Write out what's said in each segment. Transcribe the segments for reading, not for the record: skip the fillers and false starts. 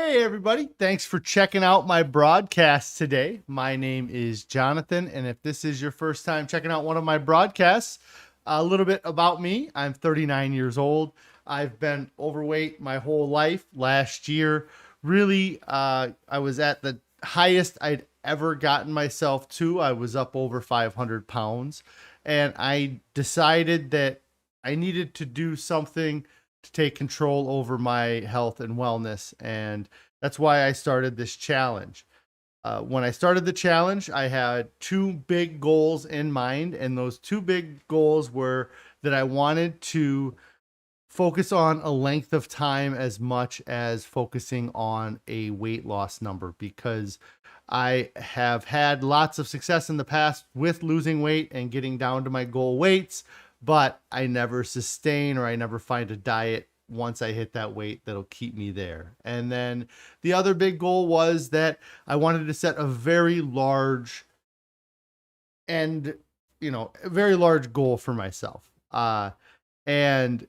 Hey, everybody. Thanks for checking out my broadcast today. My name is Jonathan, and if this is your first time checking out one of my broadcasts, a little bit about me. I'm 39 years old. I've been overweight my whole life. Last year, really, I was at the highest I'd ever gotten myself to. I was up over 500 pounds, and I decided that I needed to do something to take control over my health and wellness. And that's why I started this challenge. When I started the challenge, I had two big goals in mind. And those two big goals were that I wanted to focus on a length of time as much as focusing on a weight loss number, because I have had lots of success in the past with losing weight and getting down to my goal weights, but I never sustain or I never find a diet once I hit that weight that'll keep me there. And then the other big goal was that I wanted to set a very large and, a very large goal for myself. And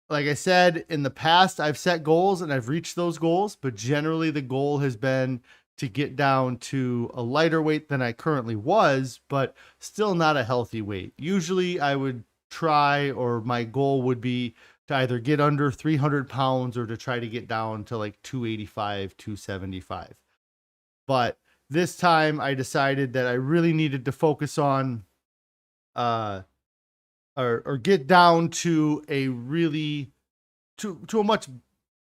like I said, in the past, I've set goals and I've reached those goals, but generally the goal has been to get down to a lighter weight than I currently was, but still not a healthy weight. Usually I would try, or my goal would be to either get under 300 pounds or to try to get down to like 285, 275. But this time I decided that I really needed to focus on, or get down to a really to a much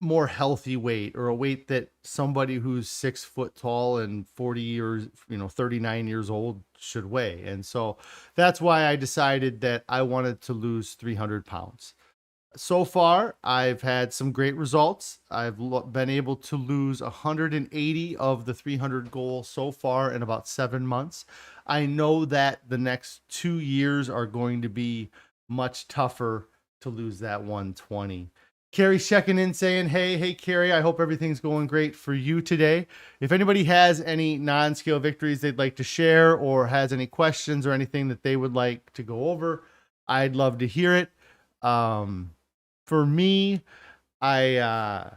more healthy weight, or a weight that somebody who's 6 foot tall and 40 years 39 years old should weigh. And so that's why I decided that I wanted to lose 300 pounds. So far I've had some great results. I've been able to lose 180 of the 300 goal so far in about 7 months. I know that the next 2 years are going to be much tougher to lose that 120. Carrie's checking in saying, hey, Carrie, I hope everything's going great for you today. If anybody has any non-scale victories they'd like to share, or has any questions or anything that they would like to go over, I'd love to hear it. For me, I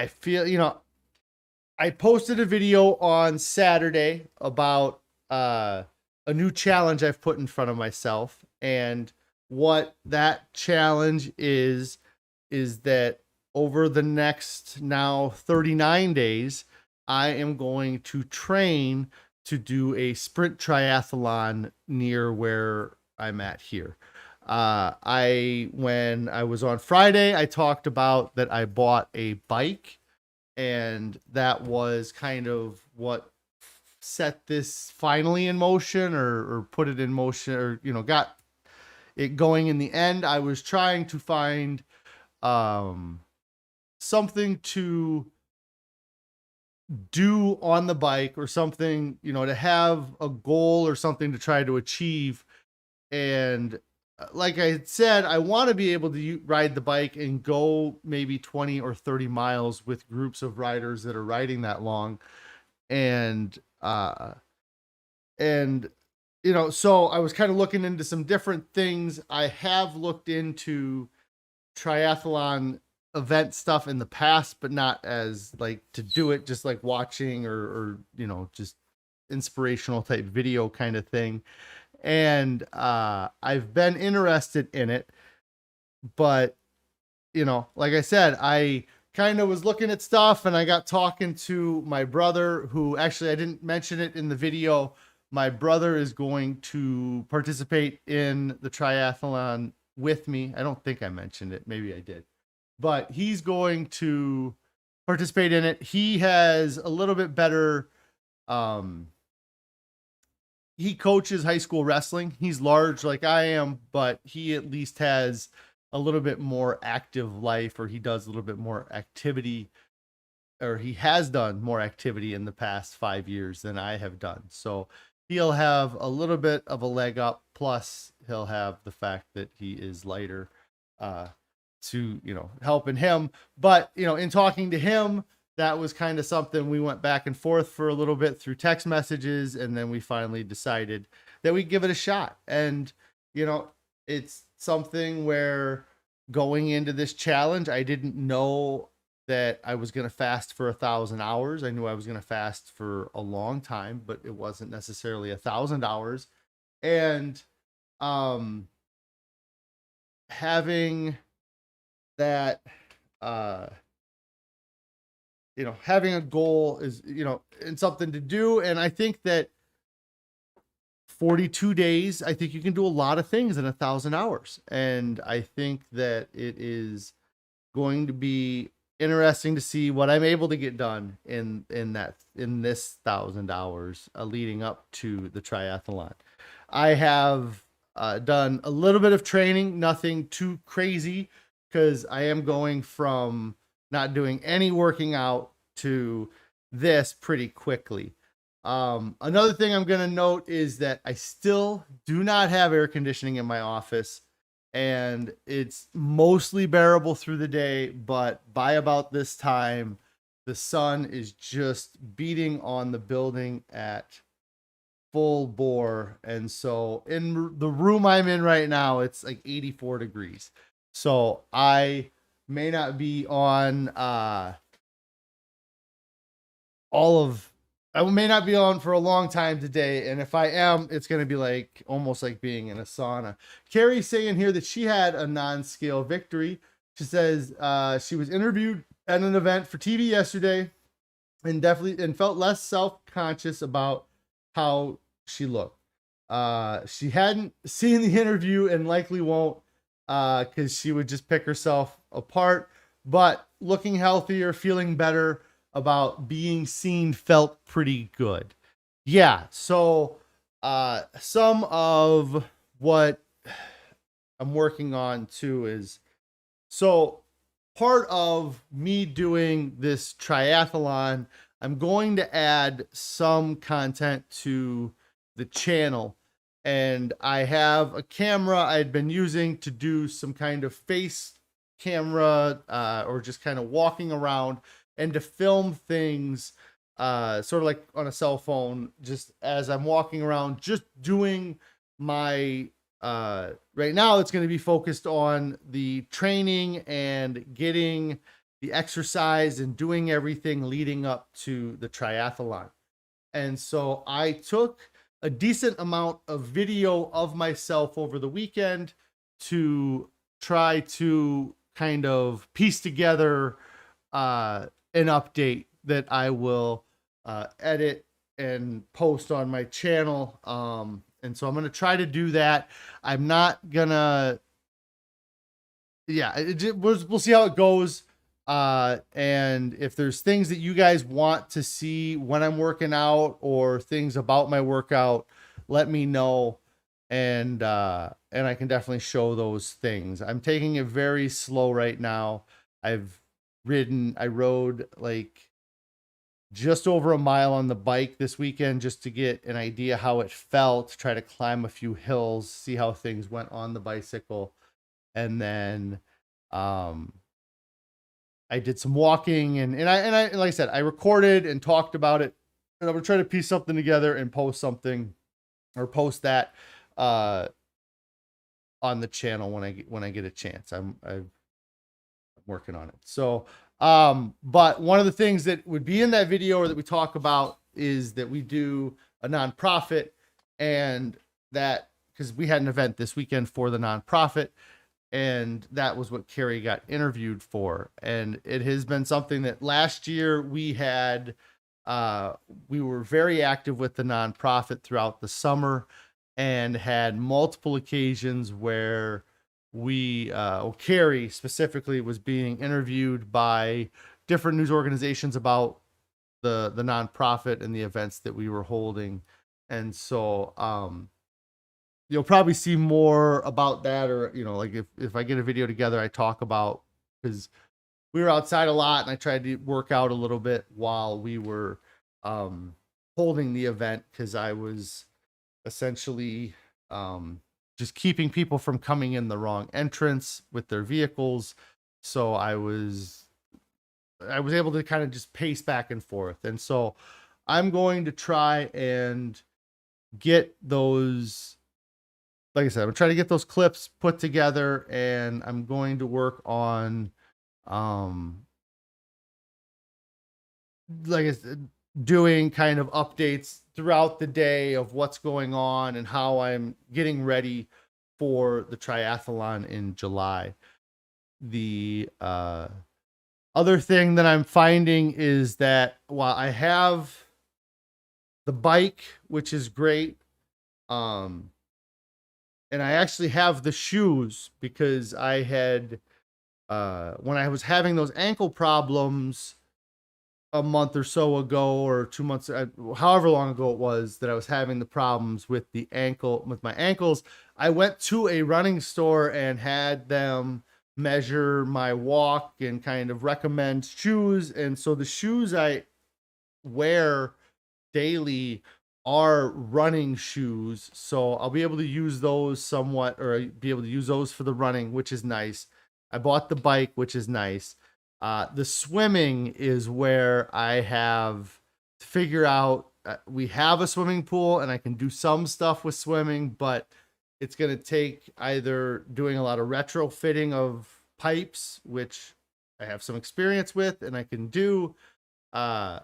feel, I posted a video on Saturday about a new challenge I've put in front of myself. And what that challenge is that over the next now 39 days, I am going to train to do a sprint triathlon near where I'm at here. When I was on Friday, I talked about that I bought a bike, and that was kind of what set this finally in motion, or put it in motion, or got it going. In the end, I was trying to find something to do on the bike, or something, to have a goal or something to try to achieve. And like I said, I want to be able to ride the bike and go maybe 20 or 30 miles with groups of riders that are riding that long. And so I was kind of looking into some different things. I have looked into triathlon event stuff in the past, but not as like to do it, just like watching, or just inspirational type video kind of thing. And I've been interested in it, but like I said, I kind of was looking at stuff, and I got talking to my brother, who actually, I didn't mention it in the video. My brother is going to participate in the triathlon with me. I don't think I mentioned it. Maybe I did, but he's going to participate in it. He has a little bit better, he coaches high school wrestling. He's large like I am, but he at least has a little bit more active life, or he does a little bit more activity, or he has done more activity in the past 5 years than I have done. So he'll have a little bit of a leg up. Plus he'll have the fact that he is lighter, to, helping him. But, in talking to him, that was kind of something we went back and forth for a little bit through text messages. And then we finally decided that we'd give it a shot. And, it's something where, going into this challenge, I didn't know that I was going to fast for 1,000 hours. I knew I was going to fast for a long time, but it wasn't necessarily 1,000 hours. And um, having that, uh, having a goal is, and something to do. And I think that 42 days, I think you can do a lot of things in 1,000 hours. And I think that it is going to be interesting to see what I'm able to get done in this 1,000 hours leading up to the triathlon. I have done a little bit of training, nothing too crazy, because I am going from not doing any working out to this pretty quickly. Another thing I'm going to note is that I still do not have air conditioning in my office, and it's mostly bearable through the day, but by about this time, the sun is just beating on the building at full bore. And so in the room I'm in right now, it's like 84 degrees. So I may not be on I may not be on for a long time today. And if I am, it's going to be like almost like being in a sauna. Carrie's saying here that she had a non-scale victory. She says she was interviewed at an event for TV yesterday and felt less self-conscious about how she looked. She hadn't seen the interview and likely won't, because she would just pick herself apart. But looking healthier, feeling better about being seen, felt pretty good. Yeah. So some of what I'm working on too is, so part of me doing this triathlon, I'm going to add some content to the channel. And I have a camera I'd been using to do some kind of face camera, or just kind of walking around and to film things, sort of like on a cell phone, just as I'm walking around, just doing my, right now it's going to be focused on the training and getting the exercise and doing everything leading up to the triathlon. And so I took a decent amount of video of myself over the weekend to try to kind of piece together an update that I will edit and post on my channel. And so I'm going to try to do that. I'm not gonna, we'll see how it goes. And if there's things that you guys want to see when I'm working out or things about my workout, let me know. And I can definitely show those things. I'm taking it very slow right now. I rode like just over a mile on the bike this weekend just to get an idea how it felt, try to climb a few hills, see how things went on the bicycle. And then I did some walking and I like I said, I recorded and talked about it, and I'm gonna try to piece something together and post that on the channel when I get a chance. I'm working on it. So but one of the things that would be in that video or that we talk about is that we do a nonprofit, and that because we had an event this weekend for the nonprofit, and that was what Carrie got interviewed for. And it has been something that last year we were very active with the nonprofit throughout the summer and had multiple occasions where Carrie specifically was being interviewed by different news organizations about the nonprofit and the events that we were holding. And so you'll probably see more about that, or like if I get a video together, I talk about, because we were outside a lot and I tried to work out a little bit while we were holding the event, because I was essentially just keeping people from coming in the wrong entrance with their vehicles. So I was able to kind of just pace back and forth. And so I'm going to try and get those, like I said, I'm trying to get those clips put together, and I'm going to work on like I said, doing kind of updates throughout the day of what's going on and how I'm getting ready for the triathlon in July. The other thing that I'm finding is that while I have the bike, which is great, um, and I actually have the shoes because I had when I was having those ankle problems a month or so ago, or 2 months, however long ago it was that I was having the problems with my ankles. I went to a running store and had them measure my walk and kind of recommend shoes. And so the shoes I wear daily are running shoes. So I'll be able to use those somewhat, or be able to use those for the running, which is nice. I bought the bike, which is nice. The swimming is where I have to figure out. We have a swimming pool and I can do some stuff with swimming, but it's going to take either doing a lot of retrofitting of pipes, which I have some experience with and I can do. Uh,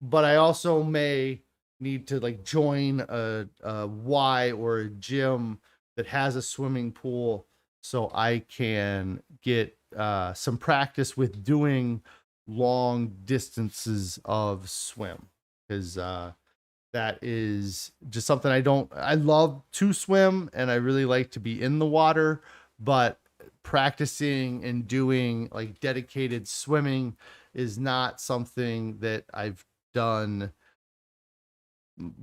but I also may need to like join a Y or a gym that has a swimming pool so I can get some practice with doing long distances of swim, because that is just something I love to swim and I really like to be in the water, but practicing and doing like dedicated swimming is not something that I've done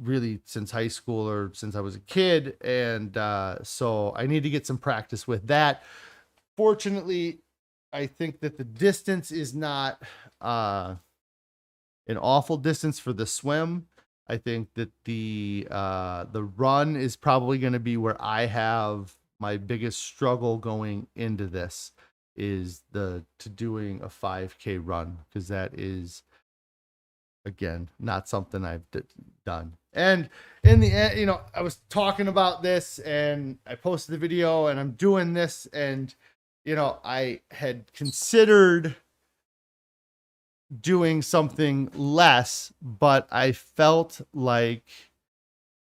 really since high school or since I was a kid. And so I need to get some practice with that. Fortunately, I think that the distance is not an awful distance for the swim. I think that the run is probably going to be where I have my biggest struggle going into this, is to doing a 5K run, because that is, again, not something I've done. And in the end, I was talking about this and I posted the video and I'm doing this, and I had considered doing something less, but I felt like,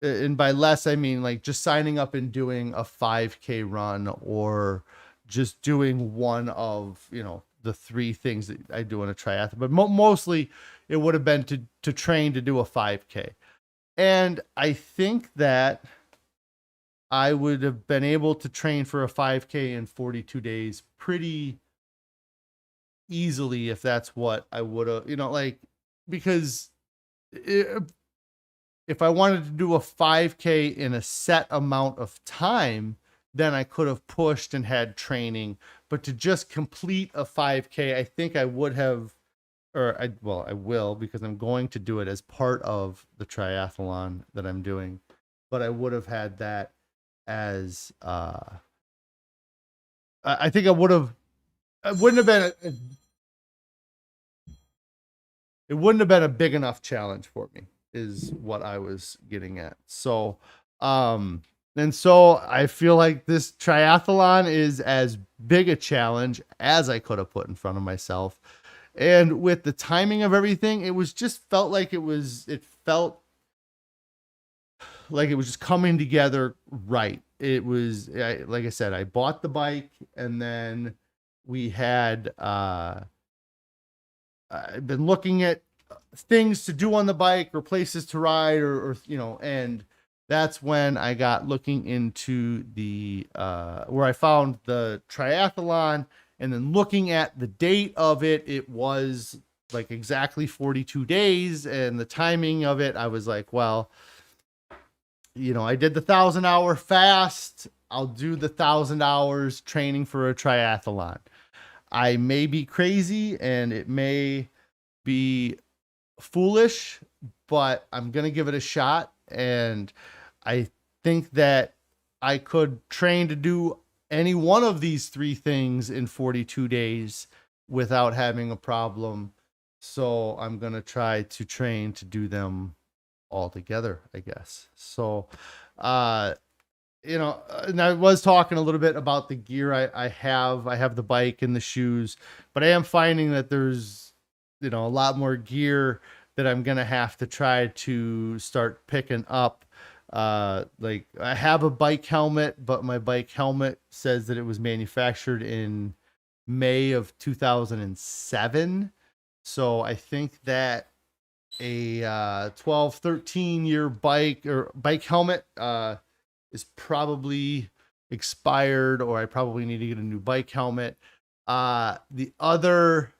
and by less I mean like just signing up and doing a 5K run, or just doing one of the three things that I do in a triathlon, but mostly it would have been to train to do a 5K. And I think that I would have been able to train for a 5K in 42 days pretty easily if that's what I would have, like, because if I wanted to do a 5K in a set amount of time, then I could have pushed and had training. But to just complete a 5K, I think I would have, I will, because I'm going to do it as part of the triathlon that I'm doing. But I would have had that as, I think I would have, it wouldn't have been, it wouldn't have been a big enough challenge for me, is what I was getting at. So, and so I feel like this triathlon is as big a challenge as I could have put in front of myself. And with the timing of everything, it felt like it felt like it was just coming together right. It was, like I said, I bought the bike, and then we had, I've been looking at things to do on the bike or places to ride, or and that's when I got looking into the where I found the triathlon, and then looking at the date of it, it was like exactly 42 days, and the timing of it, I was like, well, I did the 1,000-hour fast. I'll do the 1,000 hours training for a triathlon. I may be crazy and it may be foolish, but I'm going to give it a shot. And I think that I could train to do any one of these three things in 42 days without having a problem. So I'm going to try to train to do them all together, I guess. So, and I was talking a little bit about the gear I have the bike and the shoes, but I am finding that there's a lot more gear that I'm gonna have to try to start picking up. Like I have a bike helmet, but my bike helmet says that it was manufactured in May of 2007. So I think that a 12, 13-year bike helmet is probably expired, or I probably need to get a new bike helmet. The other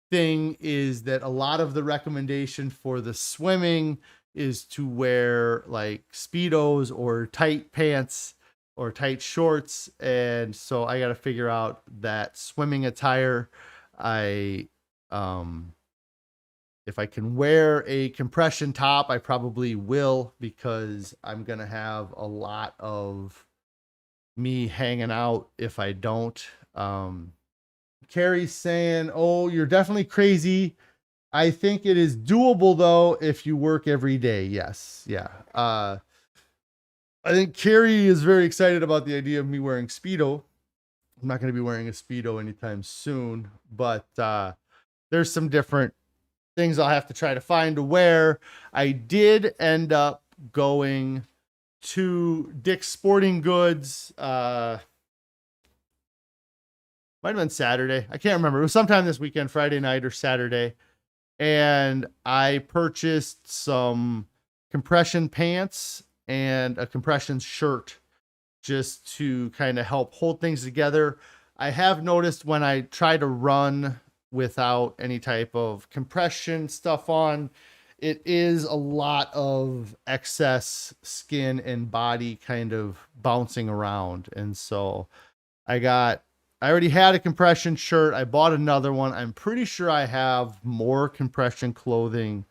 thing is that a lot of the recommendation for the swimming is to wear like Speedos or tight pants or tight shorts. And so I got to figure out that swimming attire. I, if I can wear a compression top, I probably will, because I'm going to have a lot of me hanging out if I don't. Carrie's saying, "Oh, you're definitely crazy. I think it is doable though if you work every day." Yes, yeah. I think Carrie is very excited about the idea of me wearing Speedo. I'm not going to be wearing a Speedo anytime soon, but there's some different things I'll have to try to find to wear. I did end up going to Dick's Sporting Goods. Might have been Saturday. I can't remember. It was sometime this weekend, Friday night or Saturday. And I purchased some compression pants and a compression shirt just to kind of help hold things together. I have noticed when I try to run without any type of compression stuff on, it is a lot of excess skin and body kind of bouncing around. And so I already had a compression shirt. I bought another one. I'm pretty sure I have more compression clothing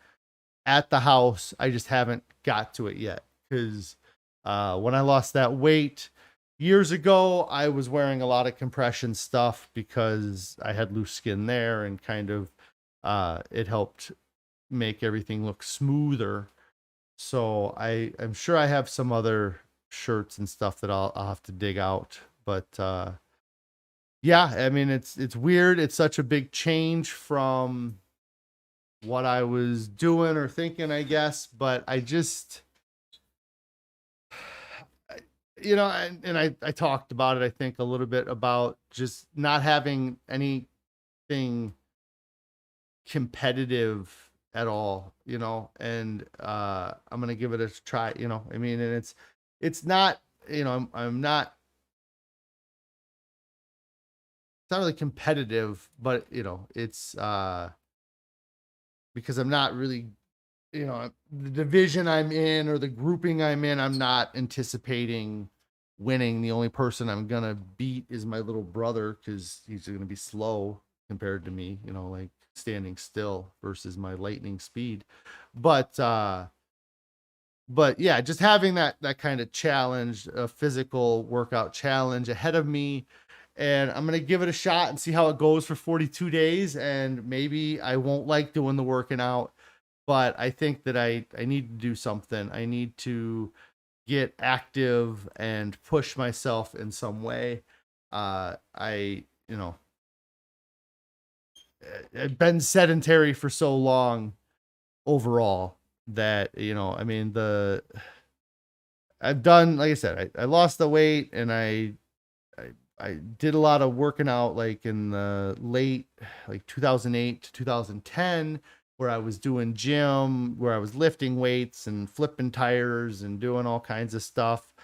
at the house. I just haven't got to it yet, because when I lost that weight years ago, I was wearing a lot of compression stuff because I had loose skin there, and kind of it helped make everything look smoother. So I'm sure I have some other shirts and stuff that I'll have to dig out. But yeah, I mean, it's weird. It's such a big change from what I was doing or thinking, I guess. But I just, I talked about it, I think, a little bit about just not having anything competitive at all, and I'm gonna give it a try, I mean, and it's not, I'm not, it's not really competitive, but it's because I'm not really, the division I'm in or the grouping I'm in, I'm not anticipating winning. The only person I'm gonna beat is my little brother, because he's gonna be slow compared to me, like standing still versus my lightning speed. But yeah, just having that kind of challenge, a physical workout challenge ahead of me. And I'm going to give it a shot and see how it goes for 42 days. And maybe I won't like doing the working out, but I think that I need to do something. I need to get active and push myself in some way. I've been sedentary for so long overall that, I mean, I've done, like I said, I lost the weight, and I did a lot of working out like in the late, like 2008 to 2010, where I was doing gym, where I was lifting weights and flipping tires and doing all kinds of stuff.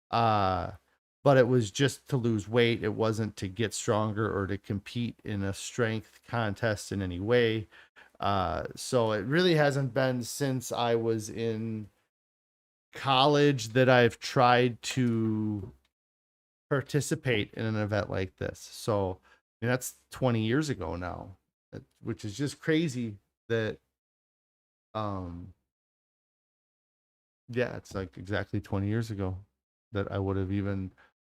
But it was just to lose weight. It wasn't to get stronger or to compete in a strength contest in any way. So it really hasn't been since I was in college that I've tried to participate in an event like this. So that's 20 years ago now, which is just crazy that, yeah, it's like exactly 20 years ago that I would have even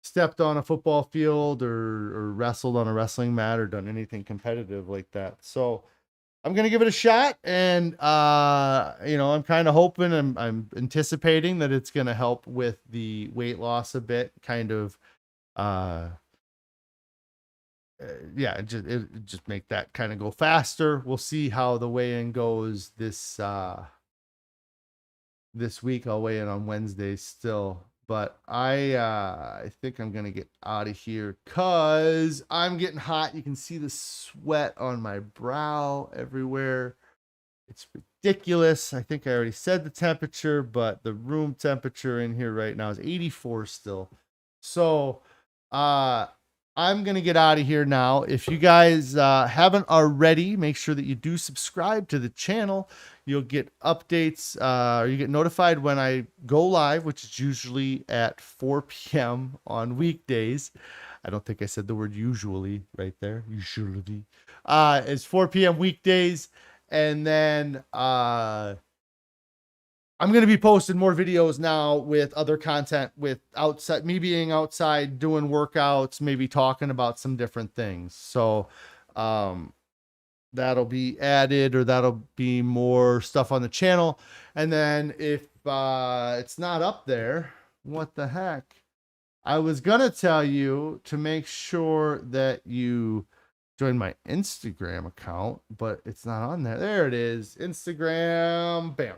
stepped on a football field or wrestled on a wrestling mat or done anything competitive like that. So I'm going to give it a shot, and I'm kind of hoping, I'm anticipating that it's going to help with the weight loss a bit, kind of yeah, it just make that kind of go faster. We'll see how the weigh-in goes this week. I'll weigh in on Wednesday still, but I think I'm gonna get out of here because I'm getting hot. You can see the sweat on my brow everywhere. It's ridiculous. I think I already said the temperature, but the room temperature in here right now is 84 still. So I'm going to get out of here now. If you guys haven't already, make sure that you do subscribe to the channel. You'll get updates, or you get notified when I go live, which is usually at 4 p.m. on weekdays. I don't think I said the word usually right there. Usually. It's 4 p.m. weekdays. And then I'm going to be posting more videos now with other content, with outside, me being outside doing workouts, maybe talking about some different things. So that'll be added, or that'll be more stuff on the channel. And then if it's not up there, what the heck? I was going to tell you to make sure that you join my Instagram account, but it's not on there. There it is. Instagram, bam.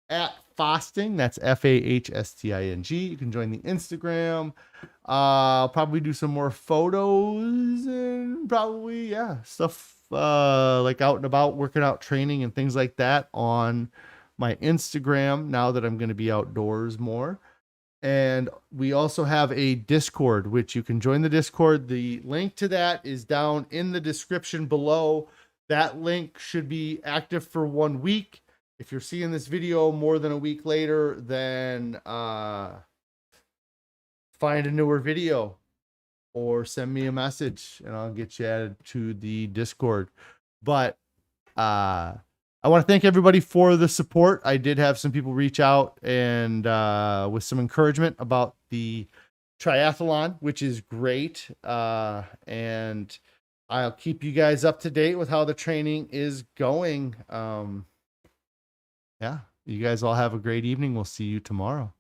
At Fasting, that's FAHSTING. You can join the Instagram. I'll probably do some more photos and probably, yeah, stuff like out and about, working out, training, and things like that on my Instagram now that I'm going to be outdoors more. And we also have a Discord, which you can join the Discord. The link to that is down in the description below. That link should be active for 1 week. If you're seeing this video more than a week later, then find a newer video or send me a message and I'll get you added to the Discord. But I want to thank everybody for the support. I did have some people reach out and with some encouragement about the triathlon, which is great. And I'll keep you guys up to date with how the training is going. Yeah, you guys all have a great evening. We'll see you tomorrow.